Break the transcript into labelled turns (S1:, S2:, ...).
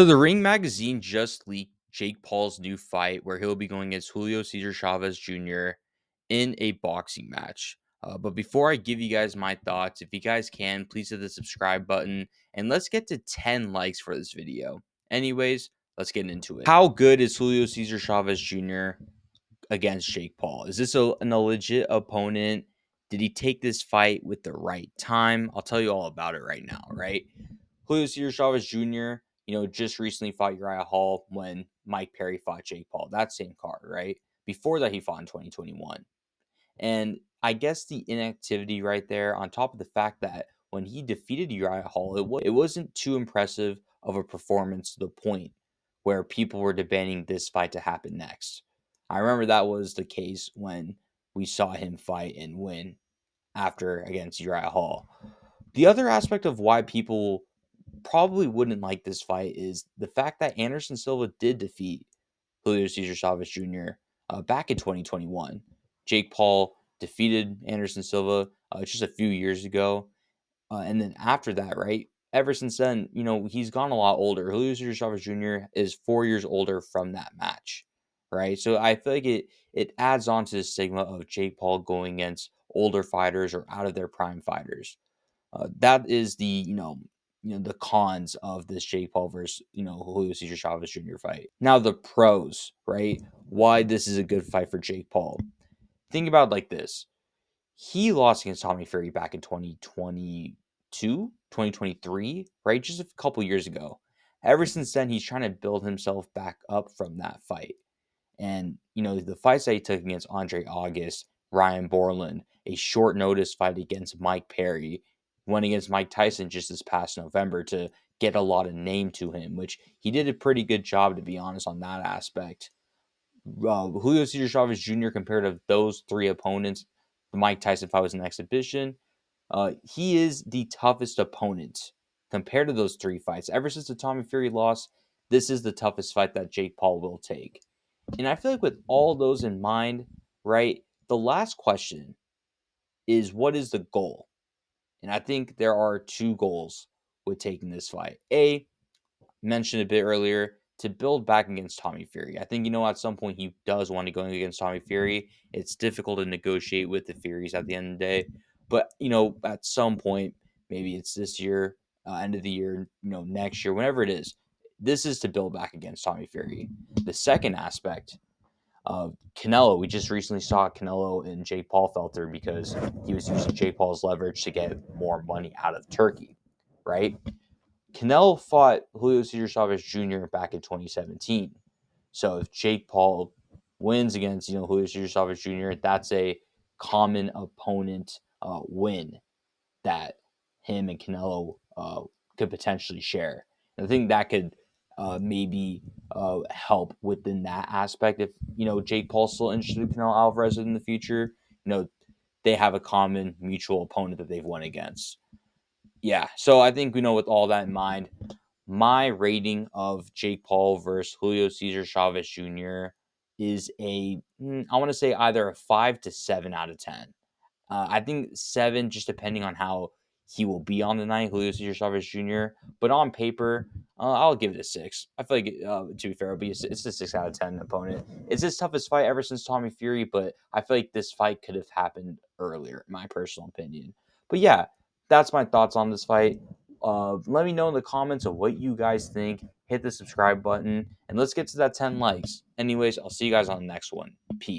S1: So the Ring magazine just leaked Jake Paul's new fight where he'll be going against Julio Cesar Chavez Jr. in a boxing match. But before I give you guys my thoughts, if you guys can, please hit the subscribe button and let's get to 10 likes for this video. Anyways, let's get into it. How good is Julio Cesar Chavez Jr. against Jake Paul? Is this a legit opponent? Did he take this fight with the right time? I'll tell you all about it right now, right? Julio Cesar Chavez Jr., just recently fought Uriah Hall when Mike Perry fought Jake Paul. That same card, right? Before that, he fought in 2021. And I guess the inactivity right there, on top of the fact that when he defeated Uriah Hall, it wasn't too impressive of a performance to the point where people were demanding this fight to happen next. I remember that was the case when we saw him fight and win after against Uriah Hall. The other aspect of why people probably wouldn't like this fight is the fact that Anderson Silva did defeat Julio Cesar Chavez Jr. Back in 2021. Jake Paul defeated Anderson Silva just a few years ago. And then after that, right, ever since then, he's gone a lot older. Julio Cesar Chavez Jr. is 4 years older from that match, right? So I feel like it adds on to the stigma of Jake Paul going against older fighters or out of their prime fighters. That is the cons of this Jake Paul versus Julio Cesar Chavez Jr. fight. Now the pros, right? Why this is a good fight for Jake Paul. Think about it like this: he lost against Tommy Fury back in 2022, 2023, right? Just a couple years ago. Ever since then, he's trying to build himself back up from that fight. And, the fights that he took against Andre August, Ryan Borland, a short notice fight against Mike Perry, went against Mike Tyson just this past November to get a lot of name to him, which he did a pretty good job, to be honest, on that aspect. Julio Cesar Chavez Jr. compared to those three opponents, the Mike Tyson fight was an exhibition. He is the toughest opponent compared to those three fights. Ever since the Tommy Fury loss, this is the toughest fight that Jake Paul will take. And I feel like with all those in mind, right, the last question is what is the goal? And I think there are two goals with taking this fight. A, mentioned a bit earlier, to build back against Tommy Fury. I think, at some point he does want to go against Tommy Fury. It's difficult to negotiate with the Furies at the end of the day. But, at some point, maybe it's this year, end of the year, next year, whenever it is, this is to build back against Tommy Fury. The second aspect of Canelo, we just recently saw Canelo and Jake Paul fell through because he was using Jake Paul's leverage to get more money out of Turkey, right? Canelo fought Julio Cesar Chavez Jr. back in 2017. So if Jake Paul wins against Julio Cesar Chavez Jr., that's a common opponent win that him and Canelo could potentially share. And I think that could maybe help within that aspect. If Jake Paul's still interested in Canelo Alvarez in the future, they have a common mutual opponent that they've won against. Yeah, so I think with all that in mind, my rating of Jake Paul versus Julio Cesar Chavez Jr. is I want to say either a 5 to 7 out of 10. I think 7, just depending on how he will be on the night, Julio Cesar Chavez Jr. But on paper, I'll give it a 6. I feel like, to be fair, it's a 6 out of 10 opponent. It's his toughest fight ever since Tommy Fury, but I feel like this fight could have happened earlier, in my personal opinion. But yeah, that's my thoughts on this fight. Let me know in the comments of what you guys think. Hit the subscribe button, and let's get to that 10 likes. Anyways, I'll see you guys on the next one. Peace.